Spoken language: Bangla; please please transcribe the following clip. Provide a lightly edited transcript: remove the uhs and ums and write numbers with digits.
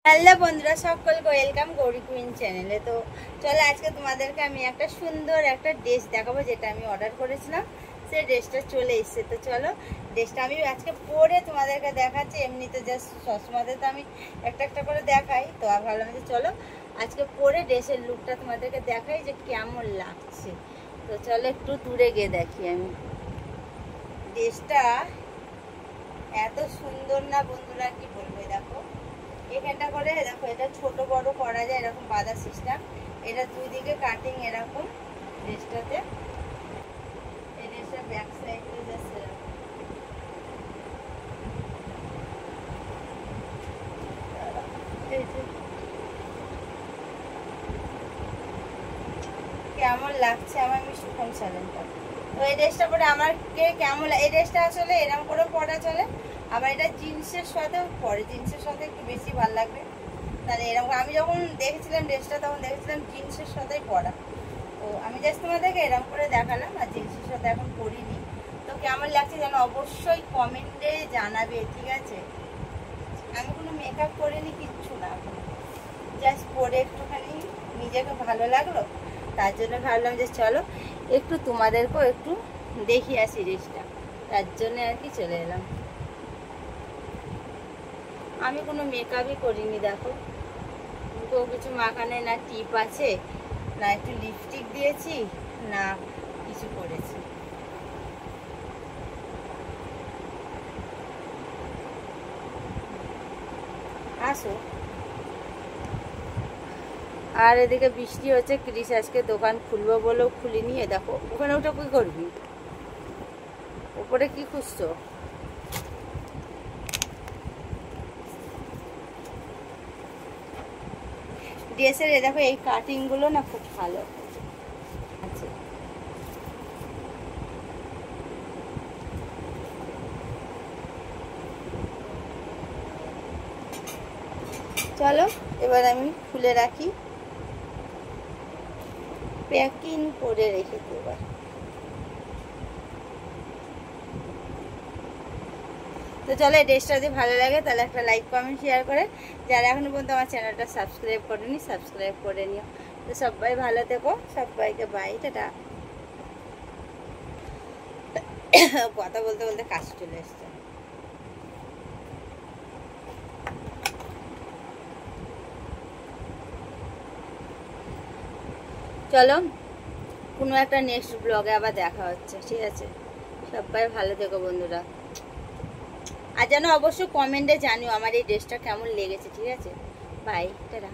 হ্যালো বন্ধুরা, সকলকে ওয়েলকাম গৌরী কুইন চ্যানেলে। তো চলো আজকে তোমাদেরকে আমি একটা সুন্দর একটা ড্রেস দেখাবো, যেটা আমি অর্ডার করেছিলাম। সেই ড্রেসটা চলে এসছে। তো চলো ড্রেসটা আমি আজকে পরে তোমাদেরকে দেখাচ্ছি। এমনিতে জাস্ট সবসময় তো আমি একটা একটা করে দেখাই, তো আর ভাবলাম যে চলো আজকে পরে ড্রেসের লুকটা তোমাদেরকে দেখাই যে কেমন লাগছে। তো চলো একটু দূরে গিয়ে দেখি। আমি ড্রেসটা এত সুন্দর না বন্ধুরা, কি বলবো। দেখো এখানটা করে, দেখো এটা ছোট বড় করা যায়, এরকম বাঁধা সিস্টেম। এটা দুই দিকে কাটিং এরকম ড্রেসটাতে। এই ড্রেসটার ব্যাক সাইডে যাচ্ছে কেমন লাগছে আমার মিষ্টি ফোন চ্যানেলটা। তো এই ড্রেসটা পরে আমার কে কেমন লাগে। এই ড্রেসটা আসলে এরকম করে পরা চলে, আবার এটা জিন্সের সাথেও পরে, জিন্সের সাথে একটু বেশি ভালো লাগবে। তাহলে এরকম আমি যখন দেখেছিলাম ড্রেসটা, তখন দেখেছিলাম জিন্সের সাথেই পরা। তো আমি জাস্ট তোমাদেরকে এরকম করে দেখালাম, আর জিন্সের সাথে এখন পরিনি। তো কেমন লাগছে যেন অবশ্যই কমেন্টে জানাবে, ঠিক আছে। আমি কোনো মেকআপ করিনি, কিচ্ছু না, জাস্ট পরে একটুখানি নিজেকে ভালো লাগলো, তার জন্য ভাবলাম যে চলো একটু তোমাদেরকেও একটু দেখিয়ে আসি ড্রেসটা। তার জন্য আর কি চলে এলাম। আমি কোনো মেকআপই করিনি, দেখো মুখেও কিছু মাখানে, না টিপ আছে, না একটু লিপস্টিক দিয়েছি, না কিছু করেছি। আসো। আর এদিকে বৃষ্টি হচ্ছে, ক্রিস আজকে দোকান খুলবো বলেও খুলিনি। দেখো ওখানে ওটা কি করবি, ওপরে কি খুঁজছো? ড্রেসের দেখো এই কাটিং গুলো না খুব ভালো আছে। চলো এবার আমি খুলে রাখি, প্যাকিং করে রেখে দেবো। তো চলো এই ড্রেসটা যদি ভালো লাগে তাহলে একটা লাইক কমেন্ট শেয়ার করে, যারা এখনো পর্যন্ত আমার চ্যানেলটা সাবস্ক্রাইব করেনি সাবস্ক্রাইব করে নিও। তো সবাই ভালো থেকো, সবাইকে বাই, টাটা। কথা বলতে বলতে কাজ চলে এসছে। চলো কোনো একটা নেক্সট ব্লগে আবার দেখা হচ্ছে, ঠিক আছে। সবাই ভালো থেকো বন্ধুরা, আর যেন অবশ্যই কমেন্টে জানিও আমার এই ড্রেসটা কেমন লেগেছে, ঠিক আছে। Bye, tata.